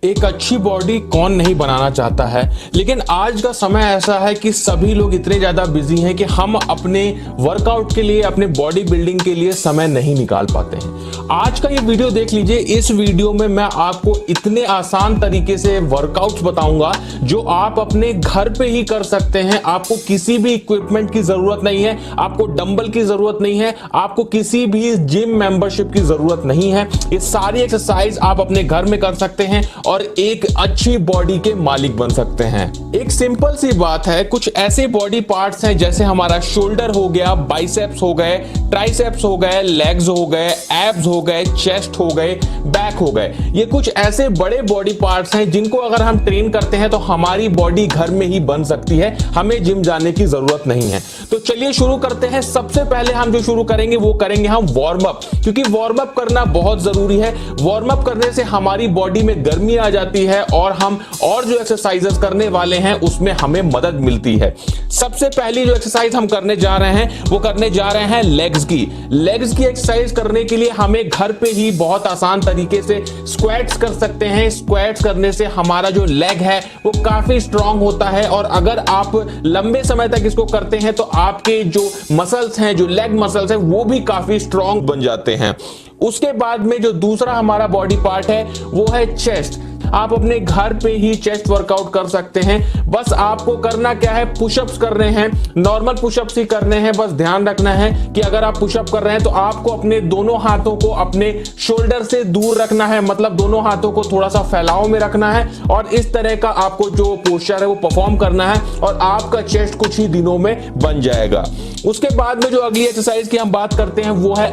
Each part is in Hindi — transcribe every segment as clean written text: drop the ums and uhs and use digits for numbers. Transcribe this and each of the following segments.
एक अच्छी बॉडी कौन नहीं बनाना चाहता है, लेकिन आज का समय ऐसा है कि सभी लोग इतने ज्यादा बिजी हैं कि हम अपने वर्कआउट के लिए, अपने बॉडी बिल्डिंग के लिए समय नहीं निकाल पाते हैं। आज का ये वीडियो देख लीजिए। इस वीडियो में मैं आपको इतने आसान तरीके से वर्कआउट्स बताऊंगा जो आप अपने घर पे ही कर सकते हैं। आपको किसी भी इक्विपमेंट की जरूरत नहीं है, आपको डंबल की जरूरत नहीं है, आपको किसी भी जिम मेंबरशिप की जरूरत नहीं है। ये सारी एक्सरसाइज आप अपने घर में कर सकते हैं और एक अच्छी बॉडी के मालिक बन सकते हैं। एक सिंपल सी बात है, कुछ ऐसे बॉडी पार्ट्स हैं जैसे हमारा शोल्डर हो गया, बाइसेप्स हो गए, ट्राइसेप्स हो गए, लेग्स हो गए, एब्स हो गए, चेस्ट हो गए, बैक हो गए। ये कुछ ऐसे बड़े बॉडी पार्ट्स हैं जिनको अगर हम ट्रेन करते हैं तो हमारी बॉडी घर में ही बन सकती है, हमें जिम जाने की जरूरत नहीं है। तो चलिए शुरू करते हैं। सबसे पहले हम जो शुरू करेंगे वो करेंगे हम वार्म अप, क्योंकि वार्म अप करना बहुत जरूरी है। वार्म अप करने से हमारी बॉडी में गर्मी आ जाती है और हम और जो एक्सरसाइजेस करने वाले हैं उसमें हमें मदद मिलती है। सबसे पहली जो एक्सरसाइज हम करने जा रहे हैं वो करने जा रहे हैं लेग्स की एक्सरसाइज करने के लिए हमें घर पे ही बहुत आसान तरीके से स्क्वाट्स कर सकते हैं। स्क्वाट्स करने से हमारा जो लेग है वो काफी स्ट्रांग होता है और अगर आप लंबे समय तक इसको करते हैं तो आपके जो मसल्स हैं, जो लेग मसल्स हैं, वो भी काफी स्ट्रांग बन जाते हैं। उसके बाद में जो दूसरा हमारा बॉडी पार्ट है वो है चेस्ट। आप अपने घर पे ही चेस्ट वर्कआउट कर सकते हैं। बस आपको करना क्या है, पुशअप्स करने हैं, नॉर्मल पुशअप्स ही करने हैं। बस ध्यान रखना है कि अगर आप पुशअप कर रहे हैं तो आपको अपने दोनों हाथों को अपने शोल्डर से दूर रखना है, मतलब दोनों हाथों को थोड़ा सा फैलाव में रखना है और इस तरह का आपको जो पोस्चर है वो परफॉर्म करना है और आपका चेस्ट कुछ ही दिनों में बन जाएगा। उसके बाद में जो अगली एक्सरसाइज की हम बात करते हैं वो है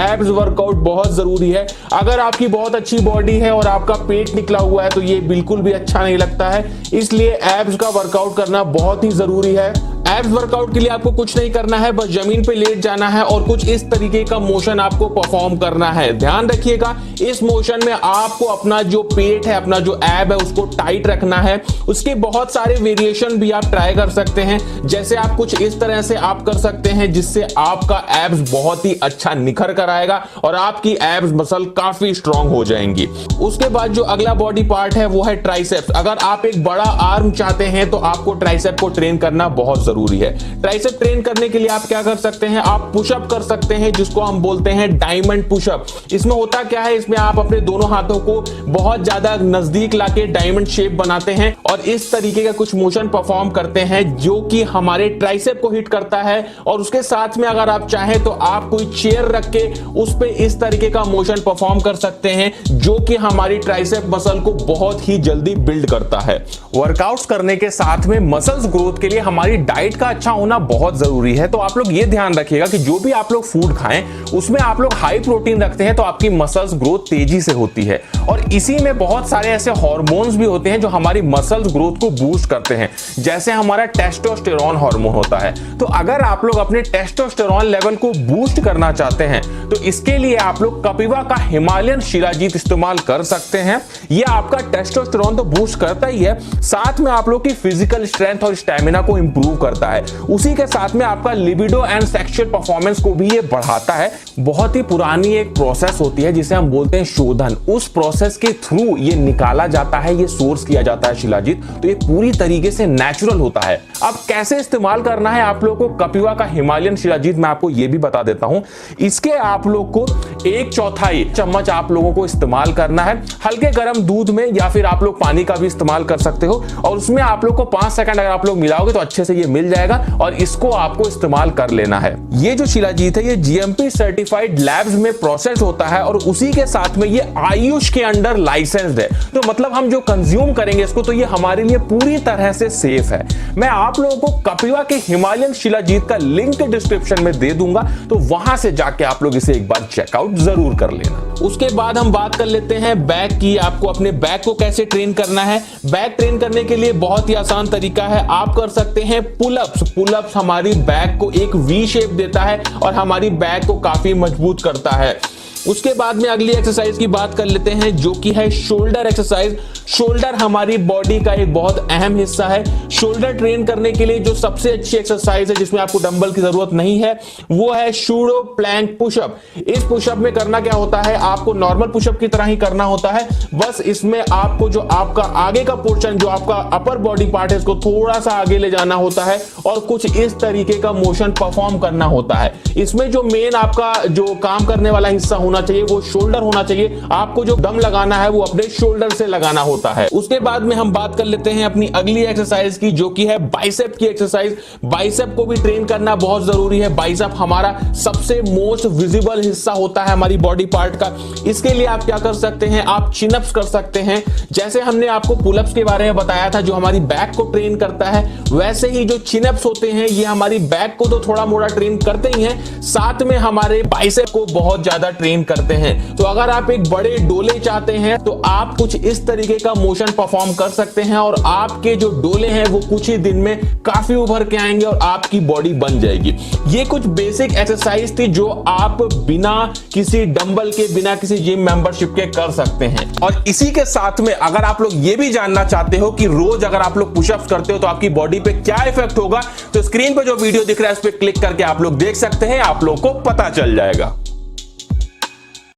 एब्स वर्कआउट बहुत जरूरी है। अगर आपकी बहुत अच्छी बॉडी है और आपका पेट निकला हुआ है तो ये बिल्कुल भी अच्छा नहीं लगता है, इसलिए एब्स का वर्कआउट करना बहुत ही जरूरी है। एब्स वर्कआउट के लिए आपको कुछ नहीं करना है, बस जमीन पे लेट जाना है और कुछ इस तरीके का मोशन आपको परफॉर्म करना है। ध्यान रखिएगा, इस मोशन में आपको अपना जो पेट है, अपना जो एब है उसको टाइट रखना है। उसके बहुत सारे वेरिएशन भी आप ट्राई कर सकते हैं, जैसे आप कुछ इस तरह से आप कर सकते हैं जिससे आपका एब्स बहुत ही अच्छा निखर कर आएगा और आपकी एब्स मसल काफी स्ट्रांग हो जाएंगी। उसके बाद जो अगला बॉडी पार्ट है वो है ट्राइसेप्स। अगर आप एक बड़ा आर्म चाहते हैं तो आपको ट्राइसेप को ट्रेन करना बहुत जरूरी है। ट्राइसेप ट्रेन करने के लिए आप क्या कर सकते हैं, आप पुशअप कर सकते हैं जिसको हम बोलते हैं डायमंड पुशअप। इसमें होता क्या है, इसमें आप अपने दोनों हाथों को बहुत ज्यादा नजदीक लाके डायमंड शेप बनाते हैं और इस तरीके का कुछ मोशन परफॉर्म करते हैं जो कि हमारे ट्राइसेप को हिट करता है। और उसके साथ में अगर आप चाहें तो आप कोई चेयर रख के उस पे इस तरीके का मोशन परफॉर्म कर सकते हैं जो कि हमारी ट्राइसेप मसल को बहुत ही जल्दी बिल्ड करता है। वर्कआउट्स करने के साथ में मसल्स ग्रोथ के लिए हमारी डाइट का अच्छा होना बहुत जरूरी है। तो आप लोग ये ध्यान रखिएगा कि जो भी आप लोग फूड खाएं उसमें आप लोग हाई प्रोटीन रखते हैं तो आपकी मसल्स ग्रोथ तेजी से होती है। और इसी में बहुत सारे ऐसे हार्मोन्स भी होते हैं जो हमारी मसल्स ग्रोथ को बूस्ट करते हैं, जैसे हमारा टेस्टोस्टेरोन हार्मोन होता है। तो अगर आप लोग अपने टेस्टोस्टेरोन लेवल को बूस्ट करना चाहते हैं तो इसके लिए आप लोग कपिवा का हिमालयन शिलाजीत इस्तेमाल कर सकते हैं। यह आपका टेस्टोस्टेरोन तो बूस्ट करता ही है, साथ में आप लोग की फिजिकल स्ट्रेंथ और स्टैमिना को इंप्रूव करता है। उसी के साथ में आपका लिबिडो एंड सेक्सुअल परफॉर्मेंस को भी ये बढ़ाता है। बहुत ही पुरानी एक प्रोसेस होती है जिसे हम बोलते हैं शोधन। उस प्रोसेस के थ्रू ये निकाला जाता है, ये सोर्स किया जाता है शिलाजीत, तो ये पूरी तरीके से नेचुरल होता है। अब कैसे इस्तेमाल करना है आप लोगों को कपिवा का हिमालयन शिलाजीत, मैं आपको ये भी बता देता हूं। इसके आप लोग को 1/4 चम्मच आप लोगों को इस्तेमाल करना है हल्के गर्म दूध में, या फिर आप लोग पानी का भी इस्तेमाल कर सकते हो और उसमें आप लोग को 5 सेकंड अगर आप लोग मिलाओगे तो अच्छे से ये मिल जाएगा और इसको आपको इस्तेमाल कर लेना है। ये जो शिलाजीत है ये जीएमपी सर्टिफाइड लैब्स में प्रोसेस होता है और उसी के साथ में ये आयुष के अंडर लाइसेंस्ड है। तो मतलब हम जो कंज्यूम करेंगे इसको तो ये हमारे लिए पूरी तरह से सेफ है। मैं आप लोगों को कपिवा के हिमालयन शिलाजीत का लिंक डिस्क्रिप्शन में दे दूंगा, तो वहां से जाके आप लोग इसे एक बार चेकआउट जरूर कर लेना। उसके बाद हम बात कर लेते हैं बैक की। आपको अपने बैक को कैसे ट्रेन करना है। बैक ट्रेन करने के लिए बहुत ही आसान तरीका है, आप कर सकते हैं पुलअप्स हमारी बैक को एक वी शेप देता है और हमारी बैक को काफी मजबूत करता है। उसके बाद में अगली एक्सरसाइज की बात कर लेते हैं जो कि है शोल्डर एक्सरसाइज। शोल्डर हमारी बॉडी का एक बहुत अहम हिस्सा है। शोल्डर ट्रेन करने के लिए जो सबसे अच्छी एक्सरसाइज है जिसमें आपको डंबल की जरूरत नहीं है वो है सूडो प्लैंक पुशअप। इस पुशअप में करना क्या होता है, आपको नॉर्मल पुशअप की तरह ही करना होता है, बस इसमें आपको जो आपका आगे का पोर्शन जो आपका अपर बॉडी पार्ट है इसको थोड़ा सा आगे ले जाना होता है और कुछ इस तरीके का मोशन परफॉर्म करना होता है। इसमें जो मेन आपका जो काम करने वाला हिस्सा होना चाहिए वो शोल्डर होना चाहिए। आपको जो दम लगाना है वो अपने शोल्डर से लगाना होता है। उसके बाद में हम बात कर लेते हैं अपनी अगली एक्सरसाइज की जो कि है बाइसेप की एक्सरसाइज। बाइसेप को भी ट्रेन करना बहुत जरूरी है। बाइसेप हमारा सबसे मोस्ट विजिबल हिस्सा होता है हमारी बॉडी पार्ट का। इसके लिए आप क्या कर सकते हैं, आप चिनअप्स कर सकते हैं। जैसे हमने आपको पुलअप्स के बारे में बताया था जो हमारी बैक को ट्रेन करता है, वैसे ही जो चिनअप्स होते हैं ये हमारी बैक को तो थोड़ा मोड़ा ट्रेन करते ही हैं, साथ में हमारे बाइसेप को बहुत ज्यादा ट्रेन करते हैं। तो अगर आप एक बड़े डोले चाहते हैं तो आप कुछ इस तरीके का मोशन परफॉर्म कर सकते हैं और आपके जो डोले हैं वो कुछ ही दिन में काफी उभर के आएंगे और आपकी बॉडी बन जाएगी। ये कुछ बेसिक एक्सरसाइज थी जो आप बिना किसी डंबल के, बिना किसी जिम मेंबरशिप के कर सकते हैं। और इसी के साथ में अगर आप लोग ये भी जानना चाहते हो कि रोज अगर आप लोग पुशअप्स करते हो तो आपकी बॉडी पे क्या इफेक्ट होगा, तो स्क्रीन पे जो वीडियो दिख रहा है उस पर क्लिक करके आप लोग देख सकते हैं, आप लोग को पता चल जाएगा।